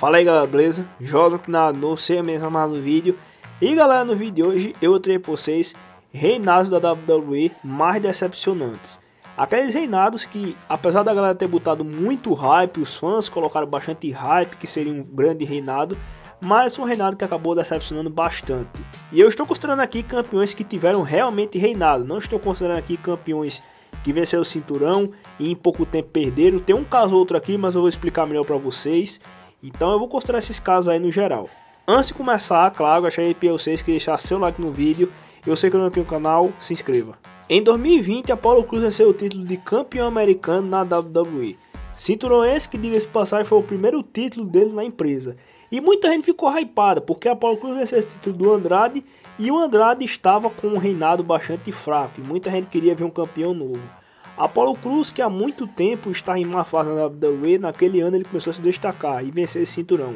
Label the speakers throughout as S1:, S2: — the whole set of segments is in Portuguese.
S1: Fala aí galera, beleza? Joga aqui no sei mesmo mais no vídeo. E galera, no vídeo de hoje eu trago para vocês reinados da WWE mais decepcionantes. Aqueles reinados que, apesar da galera ter botado muito hype, os fãs colocaram bastante hype que seria um grande reinado, mas um reinado que acabou decepcionando bastante. E eu estou considerando aqui campeões que tiveram realmente reinado, não estou considerando aqui campeões que venceram o cinturão e em pouco tempo perderam. Tem um caso ou outro aqui, mas eu vou explicar melhor para vocês. Então eu vou considerar esses casos aí no geral. Antes de começar, claro, gostaria de pedir a vocês que deixassem seu like no vídeo. Eu sei que não é aqui no canal, se inscreva. Em 2020, Apollo Crews venceu o título de campeão americano na WWE. Cinturão esse que, diga-se de passagem, foi o primeiro título dele na empresa. E muita gente ficou hypada, porque Apollo Crews venceu esse título do Andrade, e o Andrade estava com um reinado bastante fraco, e muita gente queria ver um campeão novo. Apollo Crews, que há muito tempo está em má fase na WWE, naquele ano ele começou a se destacar e vencer esse cinturão.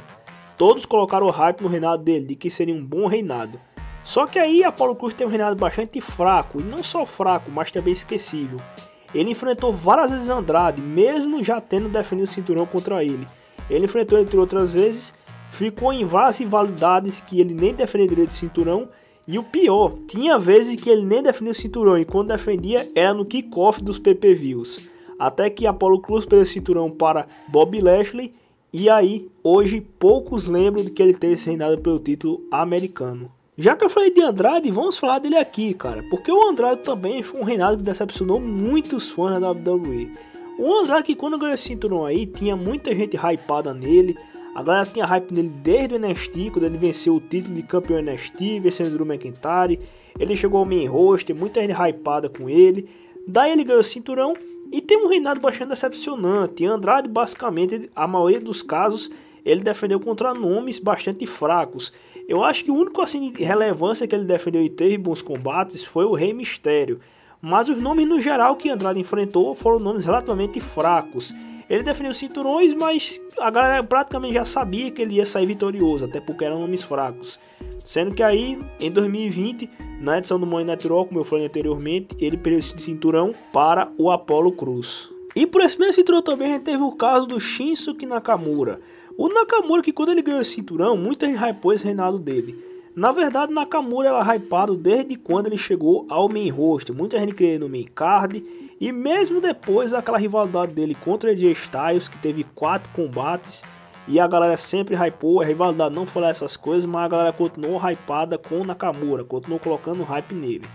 S1: Todos colocaram o hype no reinado dele, de que seria um bom reinado. Só que aí Apollo Crews teve um reinado bastante fraco, e não só fraco, mas também esquecível. Ele enfrentou várias vezes Andrade, mesmo já tendo defendido o cinturão contra ele. Ele enfrentou entre outras vezes, ficou em várias rivalidades que ele nem defendia direito do cinturão. E o pior, tinha vezes que ele nem defendia o cinturão, e quando defendia era no kickoff dos PPVs. Até que Apollo Crews perdeu o cinturão para Bobby Lashley, e aí hoje poucos lembram de que ele teve esse reinado pelo título americano. Já que eu falei de Andrade, vamos falar dele aqui, cara, porque o Andrade também foi um reinado que decepcionou muitos fãs da WWE. O Andrade, que quando ganhou esse cinturão aí, tinha muita gente hypada nele. A galera tinha hype nele desde o NXT, quando ele venceu o título de campeão NXT, vencendo o Drew McIntyre. Ele chegou ao main roster, muita gente hypada com ele. Daí ele ganhou o cinturão e tem um reinado bastante decepcionante. Andrade, basicamente, a maioria dos casos, ele defendeu contra nomes bastante fracos. Eu acho que o único assim de relevância que ele defendeu e teve bons combates foi o Rei Mysterio. Mas os nomes no geral que Andrade enfrentou foram nomes relativamente fracos. Ele defendeu cinturões, mas a galera praticamente já sabia que ele ia sair vitorioso, até porque eram nomes fracos. Sendo que aí, em 2020, na edição do Money in the Bank Raw, como eu falei anteriormente, ele perdeu esse cinturão para o Apollo Crews. E por esse mesmo cinturão também a gente teve o caso do Shinsuke Nakamura. O Nakamura, que quando ele ganhou esse cinturão, muita gente hypou esse reinado dele. Na verdade, Nakamura era hypado desde quando ele chegou ao main roster. Muita gente queria no main card. E mesmo depois daquela rivalidade dele contra AJ Styles, que teve 4 combates, e a galera sempre hypou, a rivalidade não foi lá essas coisas, mas a galera continuou hypada com o Nakamura, continuou colocando hype nele.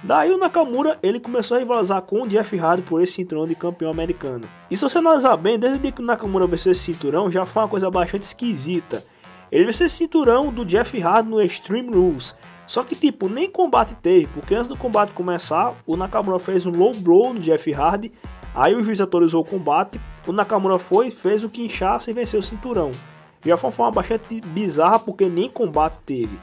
S1: Daí o Nakamura, ele começou a rivalizar com o Jeff Hardy por esse cinturão de campeão americano. E se você analisar bem, desde o dia que o Nakamura venceu esse cinturão, já foi uma coisa bastante esquisita. Ele venceu esse cinturão do Jeff Hardy no Extreme Rules. Só que tipo, nem combate teve, porque antes do combate começar, o Nakamura fez um low blow no Jeff Hardy, aí o juiz autorizou o combate, o Nakamura fez o Kinshasa e venceu o cinturão. Já foi uma forma bastante bizarra, porque nem combate teve.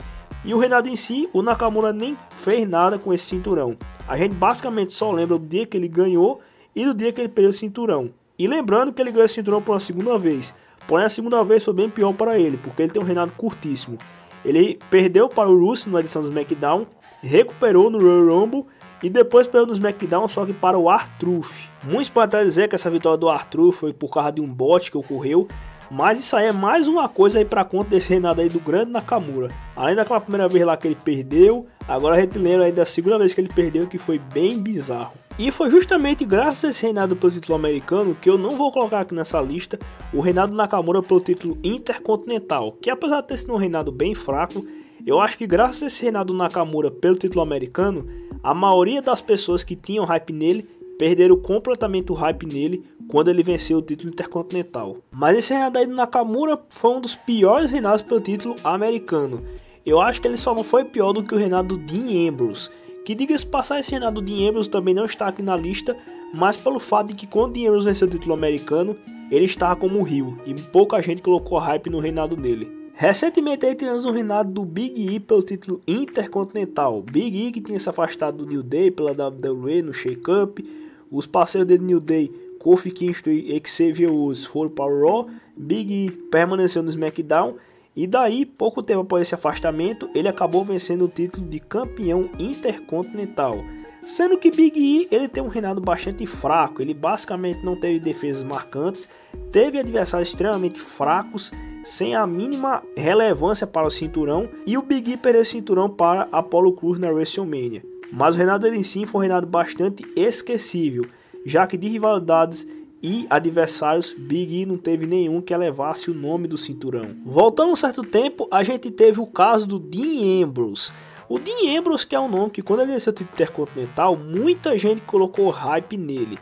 S1: E o reinado em si, o Nakamura nem fez nada com esse cinturão. A gente basicamente só lembra do dia que ele ganhou e do dia que ele perdeu o cinturão. E lembrando que ele ganhou esse cinturão pela segunda vez, porém a segunda vez foi bem pior para ele, porque ele tem um reinado curtíssimo. Ele perdeu para o Rusev na edição do SmackDown, recuperou no Royal Rumble e depois perdeu no SmackDown, só que para o R-Truth. Muitos podem até dizer que essa vitória do R-Truth foi por causa de um bot que ocorreu, mas isso aí é mais uma coisa aí para conta desse reinado aí do grande Nakamura. Além daquela primeira vez lá que ele perdeu, agora a gente lembra aí da segunda vez que ele perdeu, que foi bem bizarro. E foi justamente graças a esse reinado pelo título americano, que eu não vou colocar aqui nessa lista, o reinado Nakamura pelo título intercontinental, que apesar de ter sido um reinado bem fraco, eu acho que graças a esse reinado Nakamura pelo título americano, a maioria das pessoas que tinham hype nele, perderam completamente o hype nele quando ele venceu o título intercontinental. Mas esse reinado aí do Nakamura foi um dos piores reinados pelo título americano. Eu acho que ele só não foi pior do que o reinado do Dean Ambrose, que diga-se passar, esse reinado do Dean Ambrose também não está aqui na lista, mas pelo fato de que quando Dean Ambrose venceu o título americano, ele estava como um rio, e pouca gente colocou hype no reinado dele. Recentemente aí tivemos um reinado do Big E pelo título intercontinental. Big E, que tinha se afastado do New Day pela WWE no Shake Up, os parceiros dele New Day, Kofi Kingston e Xavier Woods foram para o Raw, Big E permaneceu no SmackDown. E daí, pouco tempo após esse afastamento, ele acabou vencendo o título de campeão intercontinental. Sendo que Big E ele tem um reinado bastante fraco, ele basicamente não teve defesas marcantes, teve adversários extremamente fracos, sem a mínima relevância para o cinturão, e o Big E perdeu o cinturão para Apollo Crews na WrestleMania. Mas o reinado dele sim foi um reinado bastante esquecível, já que de rivalidades e adversários, Big E não teve nenhum que elevasse o nome do cinturão. Voltando um certo tempo, a gente teve o caso do Dean Ambrose. O Dean Ambrose, que é um nome que quando ele venceu o título intercontinental, muita gente colocou hype nele.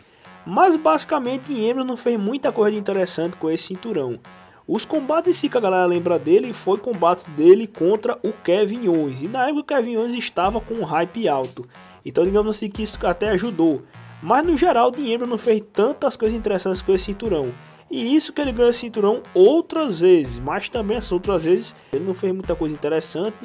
S1: Mas basicamente Dean Ambrose não fez muita coisa interessante com esse cinturão. Os combates em si que a galera lembra dele foi combates dele contra o Kevin Owens. E na época o Kevin Owens estava com um hype alto. Então digamos assim que isso até ajudou. Mas no geral o Dean Ambrose não fez tantas coisas interessantes com esse cinturão. E isso que ele ganhou esse cinturão outras vezes. Mas também essas outras vezes ele não fez muita coisa interessante.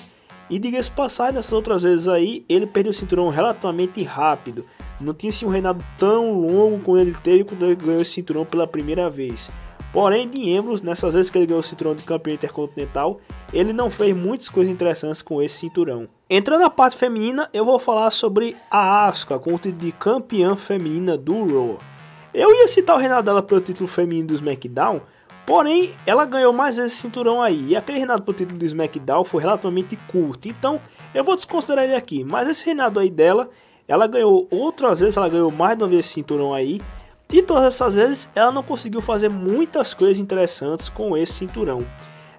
S1: E diga-se passagem, nessas outras vezes aí ele perdeu o cinturão relativamente rápido. Não tinha assim um reinado tão longo como ele teve quando ele ganhou esse cinturão pela primeira vez. Porém, Dean Ambrose, nessas vezes que ele ganhou o cinturão de campeão intercontinental, ele não fez muitas coisas interessantes com esse cinturão. Entrando na parte feminina, eu vou falar sobre a Asuka com o título de campeã feminina do Raw. Eu ia citar o reinado dela pelo título feminino do SmackDown, porém, ela ganhou mais esse cinturão aí. E aquele reinado pelo título do SmackDown foi relativamente curto, então eu vou desconsiderar ele aqui. Mas esse reinado aí dela, ela ganhou outras vezes, ela ganhou mais de uma vez esse cinturão aí. E todas essas vezes ela não conseguiu fazer muitas coisas interessantes com esse cinturão.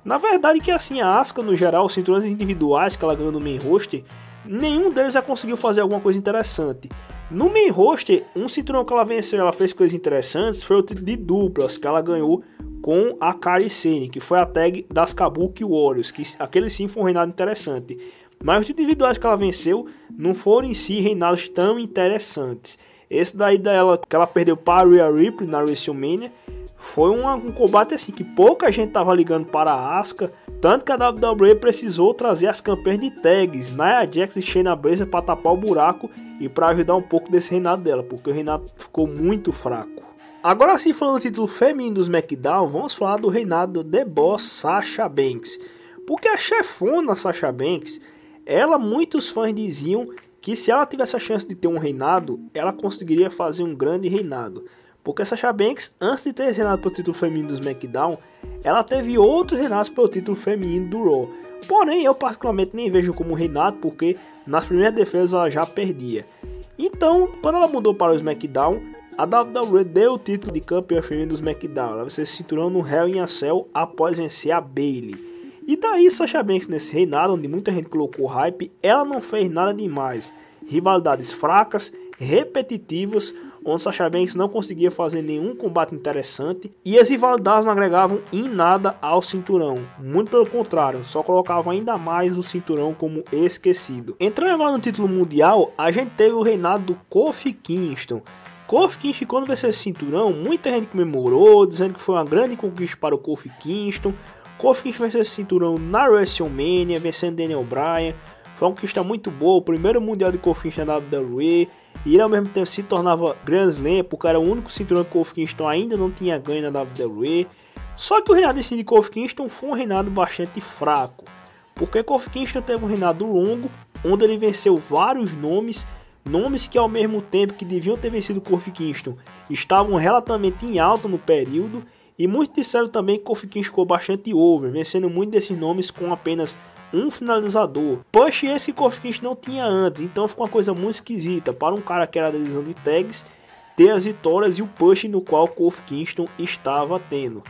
S1: Na verdade que assim, a Asuka no geral, os cinturões individuais que ela ganhou no main roster, nenhum deles já conseguiu fazer alguma coisa interessante. No main roster, um cinturão que ela venceu, ela fez coisas interessantes, foi o título de duplas que ela ganhou com a Kairi Sane, que foi a tag das Kabuki Warriors, que aquele sim foi um reinado interessante. Mas os individuais que ela venceu não foram em si reinados tão interessantes. Esse daí dela, que ela perdeu para a Rhea Ripley na WrestleMania, foi um combate assim que pouca gente tava ligando para a Asuka, tanto que a WWE precisou trazer as campeãs de tags, Nia Jax e Shayna Baszler, para tapar o buraco e para ajudar um pouco desse reinado dela, porque o reinado ficou muito fraco. Agora sim, falando do título feminino do SmackDown, vamos falar do reinado de The Boss Sasha Banks, porque a chefona Sasha Banks, ela, muitos fãs diziam que se ela tivesse a chance de ter um reinado, ela conseguiria fazer um grande reinado. Porque Sasha Banks, antes de ter esse reinado pelo título feminino do SmackDown, ela teve outros reinados pelo título feminino do Raw. Porém, eu particularmente nem vejo como reinado, porque nas primeiras defesas ela já perdia. Então, quando ela mudou para o SmackDown, a WWE deu o título de campeã feminina do SmackDown. Ela venceu esse cinturão no Hell in a Cell após vencer a Bayley. E daí Sasha Banks nesse reinado, onde muita gente colocou hype, ela não fez nada demais. Rivalidades fracas, repetitivas, onde Sasha Banks não conseguia fazer nenhum combate interessante. E as rivalidades não agregavam em nada ao cinturão. Muito pelo contrário, só colocavam ainda mais o cinturão como esquecido. Entrando agora no título mundial, a gente teve o reinado do Kofi Kingston. Kofi Kingston, quando venceu esse cinturão, muita gente comemorou, dizendo que foi uma grande conquista para o Kofi Kingston. Kofi Kingston venceu esse cinturão na WrestleMania, vencendo Daniel Bryan. Foi uma conquista muito boa, o primeiro mundial de Kofi Kingston na WWE. E ele ao mesmo tempo se tornava Grand Slam, porque era o único cinturão que Kofi Kingston ainda não tinha ganho na WWE. Só que o reinado de Kofi Kingston foi um reinado bastante fraco. Porque Kofi Kingston teve um reinado longo, onde ele venceu vários nomes que ao mesmo tempo que deviam ter vencido Kofi Kingston, estavam relativamente em alta no período. E muitos disseram também que Kofi Kingston ficou bastante over, vencendo muitos desses nomes com apenas um finalizador. Push esse que Kofi Kingston não tinha antes, então ficou uma coisa muito esquisita para um cara que era da divisão de tags ter as vitórias e o push no qual Kofi Kingston estava tendo.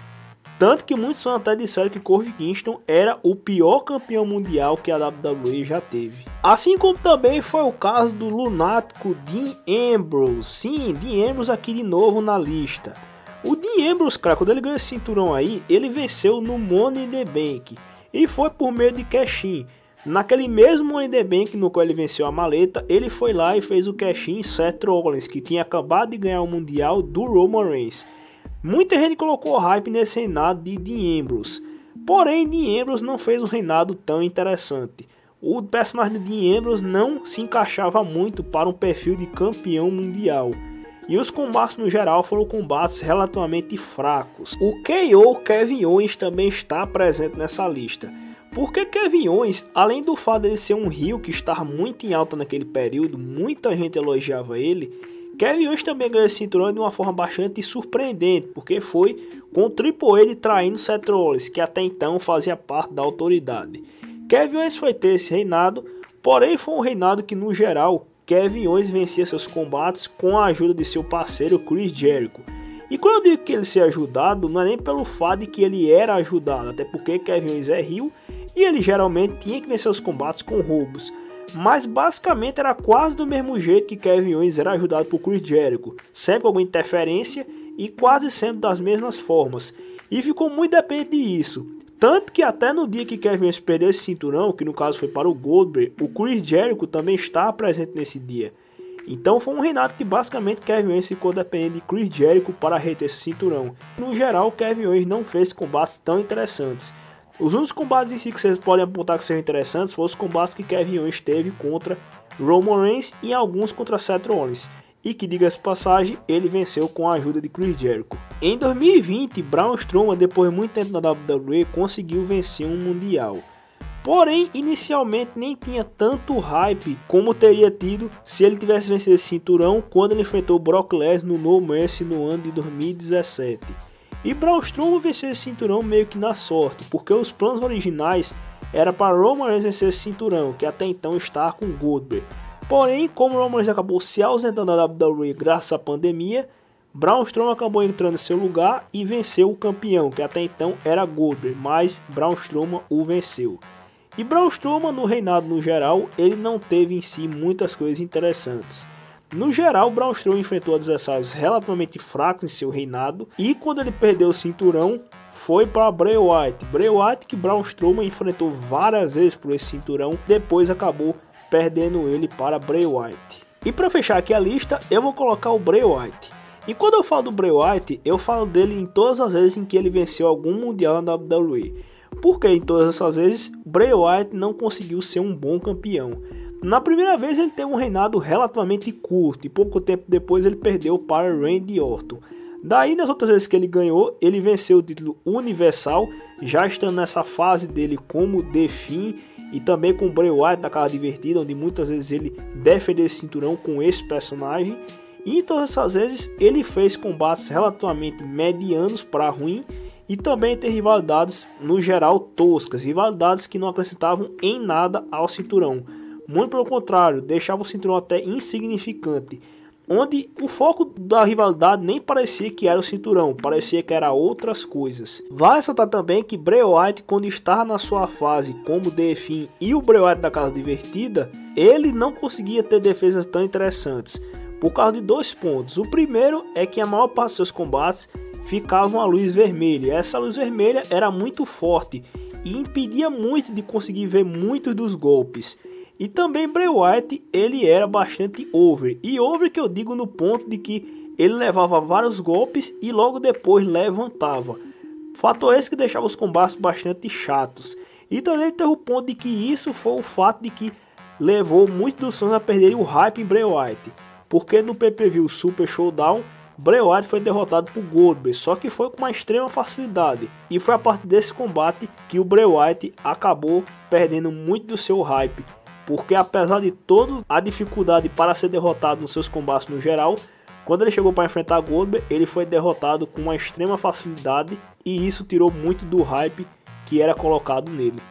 S1: Tanto que muitos até disseram que Kofi Kingston era o pior campeão mundial que a WWE já teve. Assim como também foi o caso do lunático Dean Ambrose. Sim, Dean Ambrose aqui de novo na lista. O Dean Ambrose, cara, quando ele ganhou esse cinturão aí, ele venceu no Money in the Bank. E foi por meio de cash-in. Naquele mesmo Money in the Bank no qual ele venceu a maleta, ele foi lá e fez o cash-in em Seth Rollins, que tinha acabado de ganhar o Mundial do Roman Reigns. Muita gente colocou hype nesse reinado de Dean Ambrose. Porém, Dean Ambrose não fez um reinado tão interessante. O personagem de Dean Ambrose não se encaixava muito para um perfil de campeão mundial. E os combates no geral foram combates relativamente fracos. O KO Kevin Owens também está presente nessa lista. Porque Kevin Owens, além do fato de ele ser um heel que estava muito em alta naquele período, muita gente elogiava ele. Kevin Owens também ganhou esse cinturão de uma forma bastante surpreendente, porque foi com o Triple H traindo Seth Rollins, que até então fazia parte da autoridade. Kevin Owens foi ter esse reinado, porém foi um reinado que no geral Kevin Owens vencia seus combates com a ajuda de seu parceiro Chris Jericho. E quando eu digo que ele ser ajudado, não é nem pelo fato de que ele era ajudado, até porque Kevin Owens é heel e ele geralmente tinha que vencer os combates com roubos. Mas basicamente era quase do mesmo jeito que Kevin Owens era ajudado por Chris Jericho, sempre com alguma interferência e quase sempre das mesmas formas. E ficou muito dependente disso. Tanto que até no dia que Kevin Owens perdeu esse cinturão, que no caso foi para o Goldberg, o Chris Jericho também estava presente nesse dia. Então foi um reinado que basicamente Kevin Owens ficou dependendo de Chris Jericho para reter esse cinturão. No geral, Kevin Owens não fez combates tão interessantes. Os únicos combates em si que vocês podem apontar que sejam interessantes foram os combates que Kevin Owens teve contra Roman Reigns e alguns contra Seth Rollins. E que, diga-se passagem, ele venceu com a ajuda de Chris Jericho. Em 2020, Braun Strowman, depois de muito tempo na WWE, conseguiu vencer um Mundial. Porém, inicialmente nem tinha tanto hype como teria tido se ele tivesse vencido esse cinturão quando ele enfrentou Brock Lesnar no No Mercy no ano de 2017. E Braun Strowman venceu esse cinturão meio que na sorte, porque os planos originais era para Roman Reigns vencer esse cinturão, que até então estava com Goldberg. Porém, como Roman Reigns acabou se ausentando da WWE graças à pandemia, Braun Strowman acabou entrando em seu lugar e venceu o campeão, que até então era Goldberg, mas Braun Strowman o venceu. E Braun Strowman, no reinado no geral, ele não teve em si muitas coisas interessantes. No geral, Braun Strowman enfrentou adversários relativamente fracos em seu reinado, e quando ele perdeu o cinturão, foi para Bray Wyatt. Bray Wyatt que Braun Strowman enfrentou várias vezes por esse cinturão, depois acabou perdendo ele para Bray Wyatt. E para fechar aqui a lista, eu vou colocar o Bray Wyatt. E quando eu falo do Bray Wyatt, eu falo dele em todas as vezes em que ele venceu algum mundial na WWE. Porque em todas essas vezes, Bray Wyatt não conseguiu ser um bom campeão. Na primeira vez ele teve um reinado relativamente curto e pouco tempo depois ele perdeu para Randy Orton. Daí nas outras vezes que ele ganhou, ele venceu o título universal, já estando nessa fase dele como The Fiend e também com o Bray Wyatt da Casa Divertida, onde muitas vezes ele defendeu esse cinturão com esse personagem. E em todas essas vezes ele fez combates relativamente medianos para ruim e também ter rivalidades no geral toscas, rivalidades que não acrescentavam em nada ao cinturão. Muito pelo contrário, deixava o cinturão até insignificante, onde o foco da rivalidade nem parecia que era o cinturão, parecia que era outras coisas. Vale ressaltar também que Bray Wyatt, quando estava na sua fase como The Fiend e o Bray Wyatt da Casa Divertida, ele não conseguia ter defesas tão interessantes, por causa de dois pontos. O primeiro é que a maior parte dos seus combates ficavam a luz vermelha. Essa luz vermelha era muito forte e impedia muito de conseguir ver muitos dos golpes. E também Bray Wyatt, ele era bastante over. E over que eu digo no ponto de que ele levava vários golpes e logo depois levantava. Fator esse que deixava os combates bastante chatos. E também teve o ponto de que isso foi o fato de que levou muitos dos fãs a perderem o hype em Bray Wyatt. Porque no PPV Super Showdown, Bray Wyatt foi derrotado por Goldberg, só que foi com uma extrema facilidade. E foi a partir desse combate que o Bray Wyatt acabou perdendo muito do seu hype. Porque apesar de toda a dificuldade para ser derrotado nos seus combates no geral, quando ele chegou para enfrentar Goldberg, ele foi derrotado com uma extrema facilidade. E isso tirou muito do hype que era colocado nele.